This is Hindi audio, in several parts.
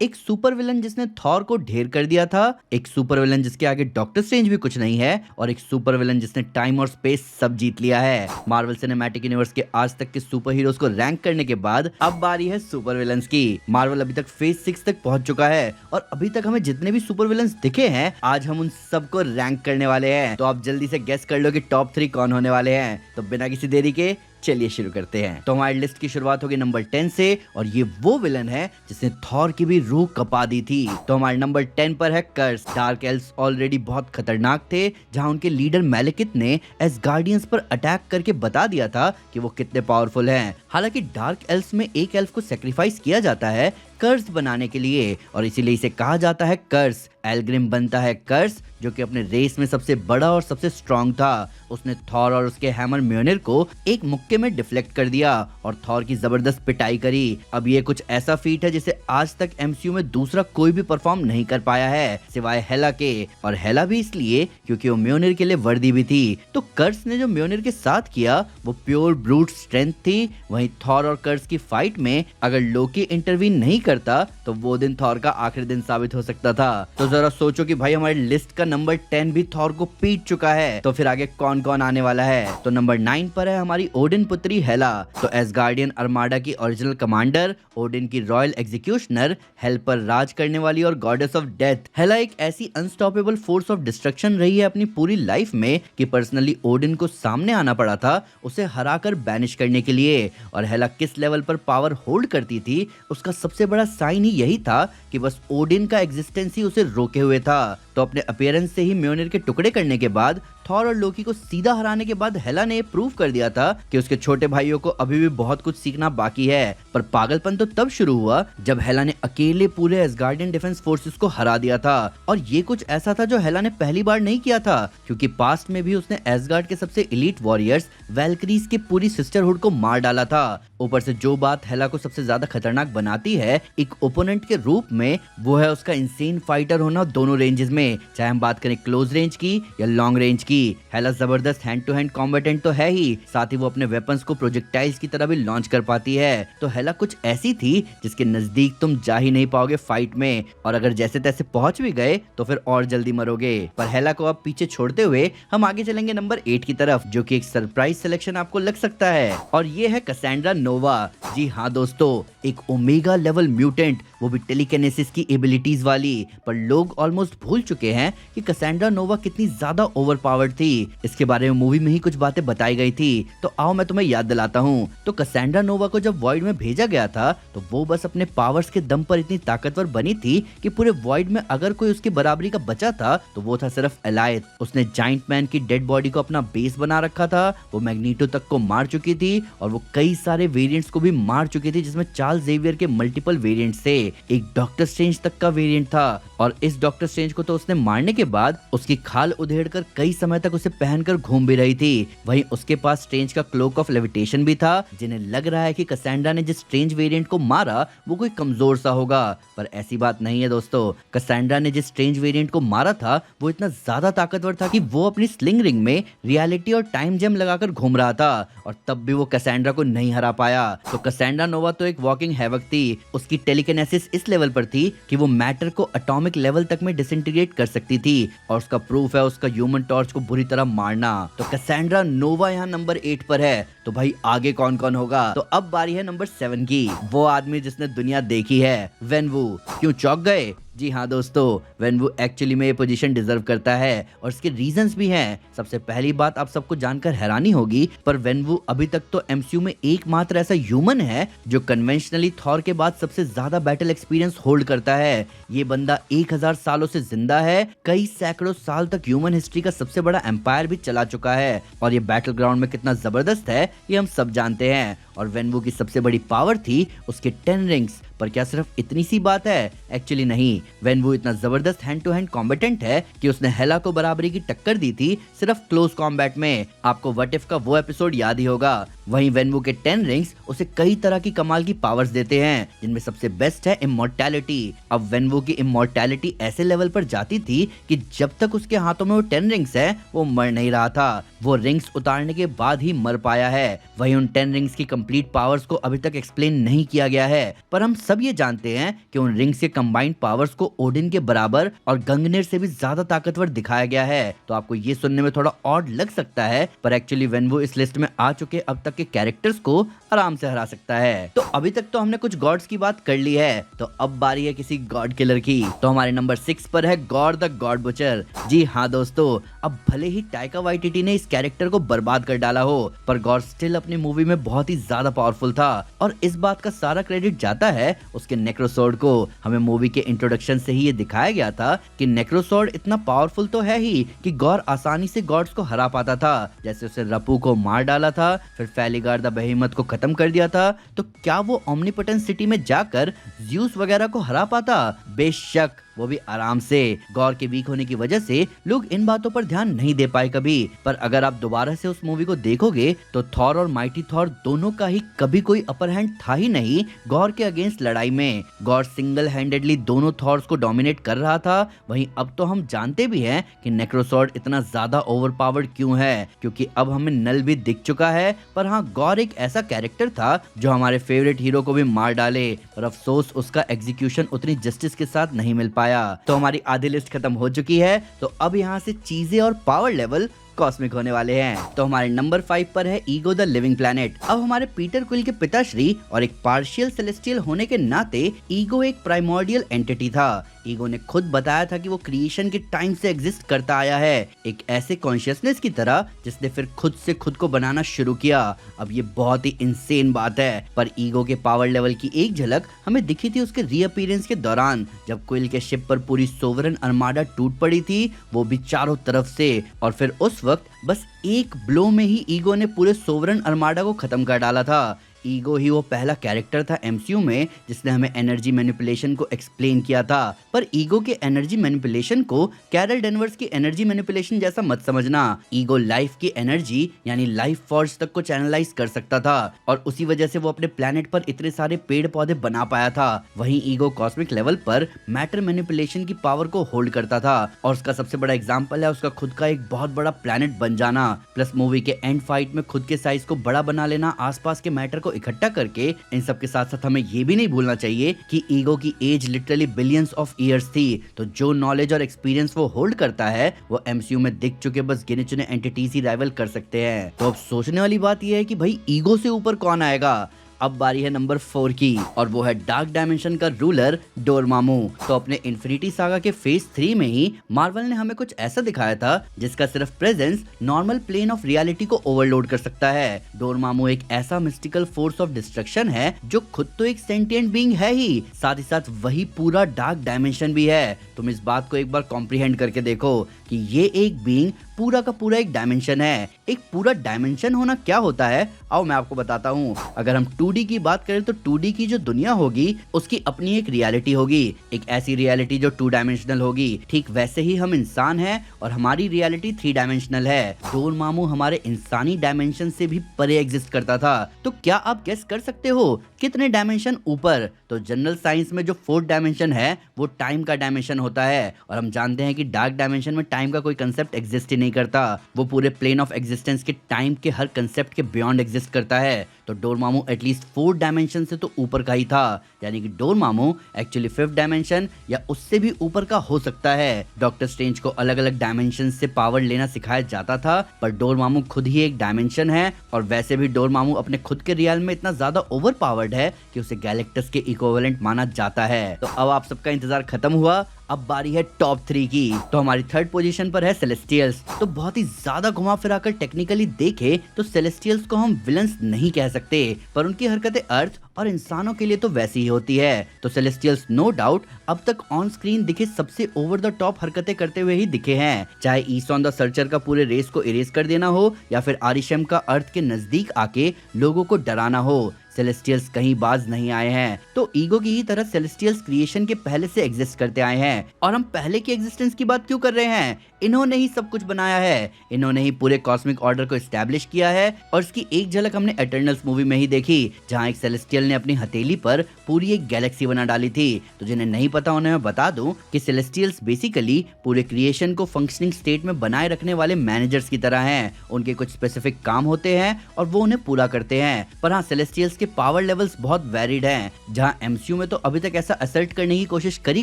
एक सुपर विलन जिसने थॉर को ढेर कर दिया था, एक सुपर विलन जिसके आगे डॉक्टर स्ट्रेंज भी कुछ नहीं है, और एक सुपर विलन जिसने टाइम और स्पेस सब जीत लिया है। मार्वल सिनेमैटिक यूनिवर्स के आज तक के सुपर हीरोज को रैंक करने के बाद अब बारी है सुपर विलन्स की। मार्वल अभी तक फेज 6 तक पहुंच चुका है और अभी तक हमें जितने भी सुपर विलन्स दिखे हैं आज हम उन सबको रैंक करने वाले हैं। तो आप जल्दी से गेस कर लो कि टॉप 3 कौन होने वाले हैं। तो बिना किसी देरी के चलिए शुरू करते हैं। तो हमारी लिस्ट की शुरुआत होगी नंबर 10 से, और ये वो विलन है जिसने थॉर की भी रूह कपा दी थी। तो हमारे नंबर 10 पर है कर्स। डार्क एल्व्स ऑलरेडी बहुत खतरनाक थे, जहां उनके लीडर मैलेकिथ ने एसगार्डियंस पर अटैक करके बता दिया था कि वो कितने पावरफुल हैं। हालांकि डार्क एल्व्स में एक एल्फ को सेक्रीफाइस किया जाता है कर्स बनाने के लिए, और इसीलिए इसे कहा जाता है कर्स। एल्ग्रिम बनता है कर्स, जो कि अपने रेस में सबसे बड़ा और सबसे स्ट्रॉन्ग था। उसने थॉर और उसके हैमर म्योनिर को एक मुक्के में डिफ्लेक्ट कर दिया और थॉर की जबरदस्त पिटाई करी। अब ये कुछ ऐसा फीट है जिसे आज तक एमसीयू में दूसरा कोई भी परफॉर्म नहीं कर पाया है सिवाय हेला के, और हेला भी इसलिए क्योंकि वो म्योनिर के लिए वर्दी भी थी। तो कर्स ने जो म्योनिर के साथ किया वो प्योर ब्रूट स्ट्रेंथ थी। वहीं थॉर और कर्स की फाइट में अगर लोकी इंटरवीन नहीं करता तो वो दिन थॉर का आखिरी दिन साबित हो सकता था। तो जरा सोचो कि भाई हमारी लिस्ट का नंबर 10 भी थॉर को पीट चुका है, तो फिर आगे कौन कौन आने वाला है। तो नंबर 9 पर है हमारी ओडिन पुत्री हेला। तो एसगार्डियन आर्माडा की ओरिजिनल कमांडर, ओडिन की रॉयल एग्जीक्यूशनर, हेल पर राज करने वाली और गॉडेस ऑफ डेथ। हेला एक ऐसी अनस्टॉपेबल फोर्स ऑफ डिस्ट्रक्शन रही है अपनी पूरी लाइफ में कि पर्सनली ओडिन को सामने आना पड़ा था उसे हराकर बैनिश करने के लिए। और हेला किस लेवल पर पावर होल्ड करती थी उसका सबसे बड़ा साइन ही यही था कि बस ओडिन का एग्जिस्टेंस ही उसे रोके हुए था। तो अपने अपीयरेंस से ही म्योनिर के टुकड़े करने के बाद, थॉर और लोकी को सीधा हराने के बाद हेला ने प्रूव कर दिया था कि उसके छोटे भाइयों को अभी भी बहुत कुछ सीखना बाकी है। पर पागलपन तो तब शुरू हुआ जब हेला ने अकेले पूरे एसगार्डियन डिफेंस फोर्सेस को हरा दिया था। और ये कुछ ऐसा था जो हेला ने पहली बार नहीं किया था, क्योंकि पास्ट में भी उसने एसगार्ड के सबसे एलीट वॉरियर्स वैल्करीज की पूरी सिस्टरहुड को मार डाला था। ऊपर से जो बात हेला को सबसे ज्यादा खतरनाक बनाती है एक ओपोनेंट के रूप में, वो है उसका इंसेन फाइटर होना दोनों रेंजेस में, चाहे हम बात करें क्लोज रेंज की या लॉन्ग रेंज की। हेला जबरदस्त हैंड टू हैंड कॉम्बेटेंट तो है ही, साथ ही वो अपने वेपन्स को प्रोजेक्टाइल्स की तरह भी लॉन्च कर पाती है। तो हेला कुछ ऐसी थी जिसके नजदीक तुम जा ही नहीं पाओगे फाइट में, और अगर जैसे तैसे पहुंच भी गए तो फिर और जल्दी मरोगे। पर हेला को अब पीछे छोड़ते हुए हम आगे चलेंगे नंबर 8 की तरफ, जो कि एक सरप्राइज सिलेक्शन आपको लग सकता है, और ये है कसेंड्रा नोवा। जी हाँ दोस्तों, एक ओमेगा लेवल म्यूटेंट, वो भी टेलीकिनेसिस की एबिलिटीज वाली। पर लोग ऑलमोस्ट भूल चुके हैं कि कसेंड्रा नोवा कितनी ज्यादा ओवरपावर्ड थी। इसके बारे में मूवी में ही कुछ बातें बताई गई थी, तो आओ मैं तुम्हें याद दिलाता हूँ। तो कसेंड्रा नोवा को जब वॉइड में भेजा गया था तो वो बस अपने पावर्स के दम पर इतनी ताकतवर बनी थी कि पूरे वॉइड में अगर कोई उसकी बराबरी का बचा था तो वो था सिर्फ एलायथ। उसने जाइंट मैन की डेड बॉडी को अपना बेस बना रखा था, वो मैग्नीटो तक को मार चुकी थी, और वो कई सारे वेरिएंट्स को भी मार चुकी थी, जिसमें चार्ल्स जेवियर के मल्टीपल वेरिएंट्स थे। एक डॉक्टर स्ट्रेंज तक का वेरिएंट था, और इस डॉक्टर स्ट्रेंज को तो उसने मारने के बाद उसकी खाल उधेड़कर कई समय तक उसे पहनकर घूम भी रही थी। वहीं उसके पास स्ट्रेंज का क्लोक ऑफ लेविटेशन भी था, जिन्हें लग रहा है कि कसेंड्रा ने जिस स्ट्रेंज वेरिएंट को मारा वो कोई कमजोर सा होगा, पर ऐसी बात नहीं है दोस्तों। कसेंड्रा ने जिस स्ट्रेंज वेरिएंट को मारा था वो इतना ज्यादा ताकतवर था कि वो अपनी स्लिंग रिंग में रियलिटी और टाइम जेम लगाकर घूम रहा था, और तब भी वो कसेंड्रा को नहीं हरा पाया। तो कसेंड्रा नोवा तो एक वॉकिंग हैवक थी। उसकी टेलीकिनेसिस इस लेवल पर थी कि वो मैटर को एटॉमिक लेवल तक में डिसइंटीग्रेट कर सकती थी, और उसका प्रूफ है उसका ह्यूमन टॉर्च को बुरी तरह मारना। तो कसेंड्रा नोवा यहाँ नंबर 8 पर है। तो भाई आगे कौन कौन होगा। तो अब बारी है नंबर 7 की, वो आदमी जिसने दुनिया देखी है, वेनवू। क्यों चौंक गए? जी हाँ दोस्तों, वेनवू एक्चुअली में ये पोजीशन डिजर्व करता है, और इसके रीजंस भी हैं। सबसे पहली बात आप सबको जानकर हैरानी होगी, पर वेनवू अभी तक तो एमसीयू में एकमात्र ऐसा ह्यूमन है जो कन्वेंशनली थॉर के बाद सबसे ज्यादा बैटल एक्सपीरियंस होल्ड करता है। ये बंदा 1000 सालों से जिंदा है, कई सैकड़ों साल तक ह्यूमन हिस्ट्री का सबसे बड़ा एम्पायर भी चला चुका है, और ये बैटल ग्राउंड में कितना जबरदस्त है ये हम सब जानते हैं। और वेनवू की सबसे बड़ी पावर थी उसके 10 रिंग्स। पर क्या सिर्फ इतनी सी बात है? एक्चुअली नहीं। वेनवू इतना जबरदस्त हैंड टू हैंड कॉम्बेटेंट है कि उसने हेला को बराबरी की टक्कर दी थी सिर्फ क्लोज कॉम्बैट में। आपको व्हाट इफ का वो एपिसोड याद ही होगा वहीं वेनवू के 10 रिंग्स उसे कई तरह की कमाल की पावर्स देते हैं, जिनमें सबसे बेस्ट है इमॉर्टैलिटी। अब वेनवू की इमॉर्टैलिटी ऐसे लेवल पर जाती थी कि जब तक उसके हाथों में वो 10 रिंग्स है वो मर नहीं रहा था, वो रिंग्स उतारने के बाद ही मर पाया है। वहीं उन 10 रिंग्स की कंप्लीट पावर्स को अभी तक एक्सप्लेन नहीं किया गया है, पर हम सब ये जानते हैं कि उन रिंग्स के कंबाइंड पावर्स को ओडिन के बराबर और गंगनेर से भी ज्यादा ताकतवर दिखाया गया है। तो आपको ये सुनने में थोड़ा ऑड लग सकता है, पर एक्चुअली वेनवू इस लिस्ट में आ चुके अब तक के कैरेक्टर्स को आराम से हरा सकता है। तो अभी तक तो हमने कुछ गॉड्स की बात कर ली है, तो अब बारी है किसी गॉड किलर की। तो हमारे नंबर 6 पर है गॉर द गॉड बुचर। जी हाँ दोस्तों, अब भले ही टाइका वाइटिटी ने इस कैरेक्टर को बर्बाद कर डाला हो, पर गॉर स्टिल अपनी मूवी में बहुत ही ज्यादा पावरफुल था, और इस बात का सारा क्रेडिट जाता है उसके नेक्रोसॉर्ड को। हमें मूवी के इंट्रोडक्शन से ही ये दिखाया गया था कि नेक्रोसॉर्ड इतना पावरफुल तो है ही कि गॉर आसानी से गॉड्स को हरा पाता था। जैसे उसे रपू को मार डाला था, फिर फेलिगार द बेहेमथ को खत्म कर दिया था, तो क्या वो ओमनीपोटेंस सिटी में जाकर ज़्यूस वगैरह को हरा पाता? बेशक, वो भी आराम से। गॉर के वीक होने की वजह से लोग इन बातों पर ध्यान नहीं दे पाए कभी, पर अगर आप दोबारा से उस मूवी को देखोगे तो थॉर और माइटी थॉर दोनों का ही कभी कोई अपर हैंड था ही नहीं गॉर के अगेंस्ट लड़ाई में। गॉर सिंगल हैंडेडली दोनों थॉर्स को डोमिनेट कर रहा था। वहीं अब तो हम जानते भी हैं कि नेक्रोसॉर्ड इतना ज्यादा ओवरपावर्ड क्यों है, क्योंकि अब हमें नल भी दिख चुका है। पर हाँ, गॉर एक ऐसा कैरेक्टर था जो हमारे फेवरेट हीरो को भी मार डाले, और अफसोस उसका एग्जीक्यूशन उतनी जस्टिस के साथ नहीं मिल पाया। तो हमारी आधी लिस्ट खत्म हो चुकी है, तो अब यहाँ से चीजें और पावर लेवल कॉस्मिक होने वाले हैं। तो हमारे नंबर 5 पर है ईगो द लिविंग प्लैनेट। अब हमारे पीटर क्विल के पिताश्री और एक पार्शियल सेलेस्टियल होने के नाते ईगो एक प्राइमोर्डियल एंटिटी था। ईगो ने खुद बताया था कि वो क्रिएशन के टाइम से एग्जिस्ट करता आया है, एक ऐसे कॉन्शियसनेस की तरह जिसने फिर खुद से खुद को बनाना शुरू किया। अब ये बहुत ही इंसेन बात है, पर ईगो के पावर लेवल की एक झलक हमें दिखी थी उसके रीअपीयरेंस के दौरान, जब क्विल के शिप पर पूरी सोवरेन आर्माडा टूट पड़ी थी, वो भी चारों तरफ से। और फिर उस वक्त बस एक ब्लो में ही ईगो ने पूरे सोवरेन आर्माडा को खत्म कर डाला था। ईगो ही वो पहला कैरेक्टर था एमसीयू में जिसने हमें एनर्जी मैनिपुलेशन को एक्सप्लेन किया था। पर ईगो के एनर्जी मैनिपुलेशन को कैरल डेनवर्स की एनर्जी मैनिपुलेशन जैसा मत समझना। ईगो लाइफ की एनर्जी यानी लाइफ फोर्स तक को चैनलाइज कर सकता था, और उसी वजह से वो अपने प्लेनेट पर इतने सारे पेड़ पौधे बना पाया था। वहीं ईगो कॉस्मिक लेवल पर मैटर मैनिपुलेशन की पावर को होल्ड करता था, और उसका सबसे बड़ा एग्जाम्पल है उसका खुद का एक बहुत बड़ा प्लेनेट बन जाना, प्लस मूवी के एंड फाइट में खुद के साइज को बड़ा बना लेना आसपास के मैटर को इकट्ठा करके। इन सब के साथ साथ हमें ये भी नहीं भूलना चाहिए कि ईगो की age literally billions of years थी, तो जो नॉलेज और एक्सपीरियंस वो होल्ड करता है वो एमसीयू में दिख चुके बस गिने चुने एंटिटीज ही राइवल कर सकते हैं। तो अब सोचने वाली बात यह है कि भाई ईगो से ऊपर कौन आएगा। अब बारी है नंबर 4 की, और वो है डार्क डायमेंशन का रूलर डोरमामू। तो अपने इन्फिनिटी सागा के फेज 3 में ही मार्वल ने हमें कुछ ऐसा दिखाया था जिसका सिर्फ presence normal plane of reality को ओवरलोड कर सकता है। डोरमामू एक ऐसा मिस्टिकल फोर्स ऑफ डिस्ट्रक्शन है जो खुद तो एक सेंटिएंट बीइंग है ही, साथ ही साथ वही पूरा डार्क डायमेंशन भी है। तुम इस बात को एक बार कॉम्प्रिहेंड करके देखो कि ये एक बीइंग पूरा का पूरा एक डायमेंशन है। एक पूरा डायमेंशन होना क्या होता है, आओ मैं आपको बताता हूँ। अगर हम 2D की बात करें तो 2D की जो दुनिया होगी उसकी अपनी एक रियलिटी होगी, एक ऐसी रियलिटी जो 2 डायमेंशनल होगी। ठीक वैसे ही हम इंसान हैं और हमारी रियलिटी 3 डायमेंशनल है। डोरमामू हमारे इंसानी डायमेंशन से भी परे एग्जिस्ट करता था। तो क्या आप गेस कर सकते हो कितने डायमेंशन ऊपर? तो जनरल साइंस में जो 4th डायमेंशन है वो टाइम का डायमेंशन होता है, और हम जानते हैं कि डार्क डायमेंशन में टाइम का कोई कंसेप्ट एग्जिस्ट ही नहीं करता। वो पूरे प्लेन ऑफ एग्जिस्टेंस के टाइम के हर कंसेप्ट के बियॉन्ड एग्जिस्ट करता है। तो डोरमामू एटलीस्ट 4th डायमेंशन से तो ऊपर का ही था, यानी कि डोरमामू एक्चुअली 5th डायमेंशन या उससे भी ऊपर का हो सकता है। डॉक्टर स्ट्रेंज को अलग अलग डायमेंशन से पावर लेना सिखाया जाता था, पर डोरमामू खुद ही एक डायमेंशन है, और वैसे भी डोरमामू अपने खुद के रियल में इतना ज्यादा ओवर पावर्ड है कि उसे गैलेक्टस के इक्विवेलेंट माना जाता है। तो अब आप सबका इंतजार खत्म हुआ, अब बारी है टॉप 3 की। तो हमारी 3rd पोजीशन पर है सेलेस्टियल्स। तो बहुत ही ज्यादा घुमा फिरा कर टेक्निकली देखे तो सेलेस्टियल्स को हम विलन्स नहीं कह सकते, पर उनकी हरकतें अर्थ और इंसानों के लिए तो वैसी ही होती है। तो सेलेस्टियल्स नो डाउट अब तक ऑन स्क्रीन दिखे सबसे ओवर द टॉप हरकतें करते हुए ही दिखे हैं, चाहे ईसॉन द सर्चर का पूरे रेस को इरेज कर देना हो या फिर आरिशम का अर्थ के नजदीक आके लोगों को डराना हो। सेलेस्टियल्स कहीं बाज नहीं आए हैं। तो ईगो की ही तरह सेलेस्टियल्स क्रिएशन के पहले से एग्जिस्ट करते आए हैं और हम पहले की एग्जिस्टेंस की बात क्यों कर रहे हैं? इन्होंने ही सब कुछ बनाया है, इन्होंने ही पूरे कॉस्मिक ऑर्डर को एस्टैब्लिश किया है और इसकी एक झलक हमने एटर्नल्स मूवी में ही देखी, जहां एक सेलेस्टियल ने अपनी हथेली पर पूरी एक गैलेक्सी बना डाली थी। तो जिन्हें नहीं पता उन्हें मैं बता दूं कि सेलेस्टियल्स बेसिकली पूरे क्रिएशन को फंक्शनिंग स्टेट में बनाए रखने वाले मैनेजर्स की तरह हैं। उनके कुछ स्पेसिफिक काम होते हैं और वो उन्हें पूरा करते हैं। पर हाँ, सेलेस्टियल्स के पावर लेवल्स बहुत वैरिड हैं। जहां एमसीयू में तो अभी तक ऐसा असर्ट करने की कोशिश करी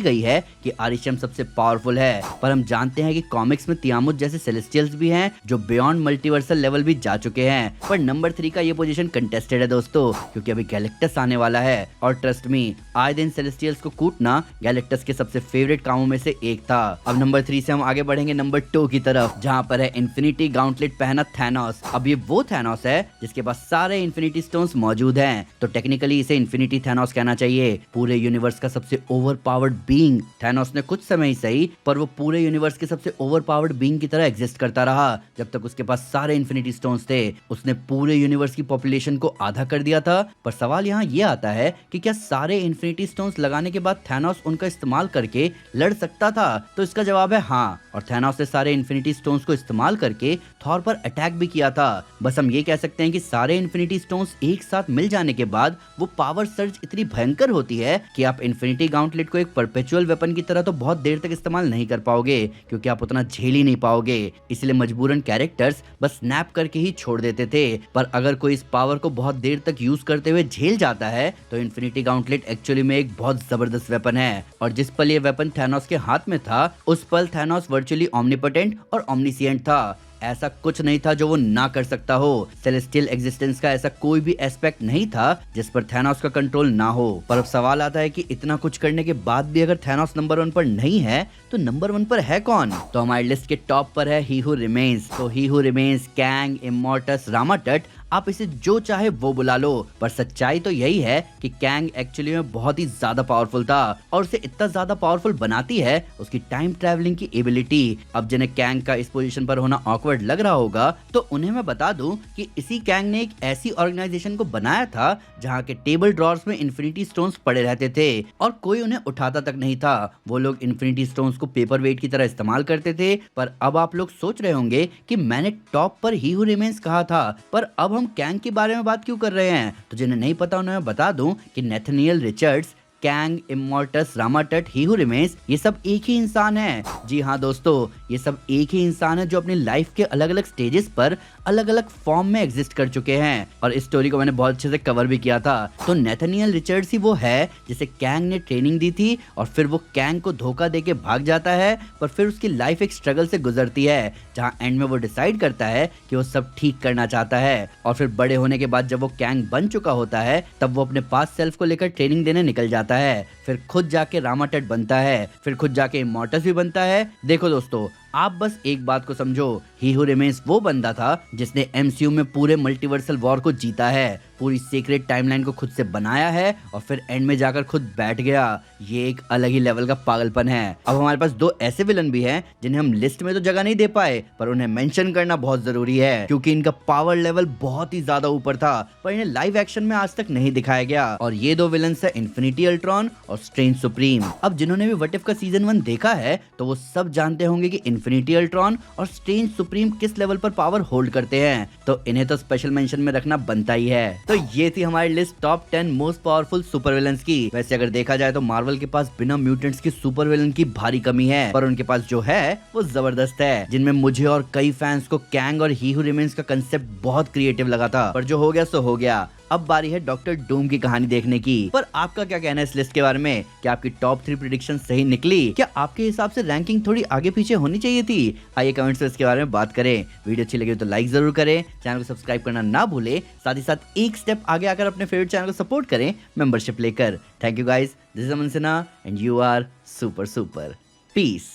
गई है कि आरिशम सबसे पावरफुल है, पर हम जानते हैं कि कॉमिक्स में तियामुत जैसे सेलेस्टियल्स भी हैं जो बियॉन्ड मल्टीवर्सल लेवल भी जा चुके हैं। पर नंबर 3 का ये पोजीशन कंटेस्टेड है दोस्तों, क्योंकि अभी गैलेक्टस आने वाला है और ट्रस्ट मी, आए दिन सेलेस्टियल्स को कूटना गैलेक्टस के सबसे फेवरेट कामों में से एक था। अब नंबर 3 से हम आगे बढ़ेंगे नंबर 2 की तरफ, जहां पर है इन्फिनिटी गाउंटलेट पहना थैनोस। अब ये वो थैनोस है जिसके पास सारे इन्फिनिटी स्टोन्स मौजूद हैं, तो टेक्निकली इसे इन्फिनिटी थैनोस कहना चाहिए। पूरे यूनिवर्स का सबसे ओवरपावर्ड बीइंग थैनोस ने कुछ समय ही सही, पर वो पूरे यूनिवर्स के सबसे ओवरपावर्ड बीइंग की तरह एग्जिस्ट करता रहा जब तक उसके पास सारे इन्फिनिटी स्टोन्स थे। उसने पूरे यूनिवर्स की पॉपुलेशन को आधा कर दिया था। पर सवाल यहाँ ये आता है कि क्या सारे इन्फिनिटी स्टोन्स लगाने के बाद थैनोस उनका इस्तेमाल करके लड़ सकता था? तो इसका जवाब है हाँ, और थैनोस ने सारे इन्फिनिटी स्टोन्स को इस्तेमाल करके थॉर पर अटैक भी किया था। बस हम ये कह सकते हैं कि सारे इन्फिनिटी स्टोन्स एक साथ मिल जाने के बाद वो पावर सर्ज इतनी भयंकर होती है कि आप इन्फिनिटी गाउंटलेट को एक परपेचुअल वेपन की तरह तो बहुत देर तक इस्तेमाल नहीं कर पाओगे, क्योंकि आप उतना झेल ही नहीं पाओगे। इसलिए मजबूरन कैरेक्टर्स बस स्नैप करके ही छोड़ देते थे। पर अगर कोई इस पावर को बहुत देर तक यूज करते हुए झेल जाता है तो इन्फिनिटी गाउंटलेट एक्चुअली में एक बहुत जबरदस्त वेपन है। और जिस पल ये वेपन थैनोस के हाथ में था, उस पल थैनोस वर्चुअली ओमनीपोटेंट और ओमनीसिएंट था। ऐसा कुछ नहीं था जो वो ना कर सकता हो। सेलेस्टियल एग्जिस्टेंस का ऐसा कोई भी एस्पेक्ट नहीं था जिस पर थैनोस का कंट्रोल ना हो। पर अब सवाल आता है कि इतना कुछ करने के बाद भी अगर थैनोस नंबर 1 पर नहीं है तो नंबर 1 पर है कौन? तो हमारी लिस्ट के टॉप पर है ही हू रिमेन्स। तो ही हू रिमेन्स, कैंग, इमॉर्टस, रामाटट, आप इसे जो चाहे वो बुला लो, पर सच्चाई तो यही है कि कैंग एक्चुअली में बहुत ही ज्यादा पावरफुल था और उसे इतना ज्यादा पावरफुल बनाती है उसकी टाइम ट्रैवलिंग की एबिलिटी। अब जिन्हें कैंग का इस पोजीशन पर होना ऑकवर्ड लग रहा होगा, तो उन्हें मैं बता दूं कि इसी कैंग ने एक ऐसी ऑर्गेनाइजेशन को बनाया था जहां के टेबल ड्रॉर्स में इन्फिनिटी स्टोन्स पड़े रहते थे और कोई उन्हें उठाता तक नहीं था। वो लोग इन्फिनिटी स्टोन्स को पेपर वेट की तरह इस्तेमाल करते थे। पर अब आप लोग सोच रहे होंगे कि मैंने टॉप पर ही हू रिमेन्स कहा था, पर अब हम कैंग के बारे में बात क्यों कर रहे हैं? तो जिन्हें नहीं पता उन्हें मैं बता दूं कि नेथनियल रिचर्ड्स, कैंग, इमॉर्टस, रामाटट, ही हू रिमेन्स, ये सब एक ही इंसान है। जी हाँ दोस्तों, ये सब एक ही इंसान है जो अपनी लाइफ के अलग अलग स्टेजेस पर अलग अलग फॉर्म में एग्जिस्ट कर चुके हैं। और इस स्टोरी को मैंने बहुत अच्छे से कवर भी किया था। तो नेथनियल रिचर्ड्स ही वो है जिसे कैंग ने ट्रेनिंग दी थी और फिर वो कैंग को धोखा देके भाग जाता है, पर फिर उसकी लाइफ एक स्ट्रगल से गुजरती है, जहाँ एंड में वो डिसाइड करता है कि वो सब ठीक करना चाहता है। और फिर बड़े होने के बाद जब वो कैंग बन चुका होता है, तब वो अपने पास सेल्फ को लेकर ट्रेनिंग देने निकल जाता है। फिर खुद जाके रामाटट बनता है, फिर खुद जाके इमॉर्टस भी बनता है। देखो दोस्तों, आप बस एक बात को समझो, ही हू रिमेन्स वो बंदा था जिसने एमसीयू में पूरे मल्टीवर्सल वॉर को जीता है, पूरी सीक्रेट टाइमलाइन को खुद से बनाया है और फिर एंड में जाकर खुद बैठ गया। ये एक अलग ही लेवल का पागलपन है। अब हमारे पास 2 ऐसे विलन भी हैं जिन्हें हम लिस्ट में तो जगह नहीं दे पाए, पर उन्हें मेंशन करना बहुत जरूरी है क्योंकि इनका पावर लेवल बहुत ही ज्यादा ऊपर था, पर इन्हें लाइव एक्शन में आज तक नहीं दिखाया गया। और ये 2 विलन्स है इन्फिनिटी अल्ट्रॉन और स्ट्रेंज सुप्रीम। अब जिन्होंने भी व्हाट इफ का सीजन 1 देखा है तो वो सब जानते होंगे कि इन्फिनिटी अल्ट्रॉन और स्ट्रेंज सुप्रीम किस लेवल पर पावर होल्ड करते हैं, तो इन्हें तो स्पेशल मेंशन में रखना बनता ही है। तो ये थी हमारी list top 10 most powerful super villains की। वैसे अगर देखा जाए तो मार्वल के पास बिना म्यूटेंट्स की सुपर विलन की भारी कमी है, पर उनके पास जो है वो जबरदस्त है, जिनमें मुझे और कई फैंस को कैंग और ही हू रिमेन्स का कंसेप्ट बहुत क्रिएटिव लगा था, पर जो हो गया सो हो गया। अब बारी है डॉक्टर डूम की कहानी देखने की। पर आपका क्या कहना है इस लिस्ट के बारे में? क्या आपकी टॉप 3 प्रेडिक्शन सही निकली? क्या आपके हिसाब से रैंकिंग थोड़ी आगे पीछे होनी चाहिए थी? आइए कमेंट्स में इसके बारे में बात करें। वीडियो अच्छी लगी तो लाइक जरूर करें, चैनल को सब्सक्राइब करना ना भूले, साथ ही साथ एक स्टेप आगे आकर अपने फेवरेट चैनल को सपोर्ट करें मेंबरशिप लेकर। Thank you guys, this is Aman Sinha and you are super super. Piece.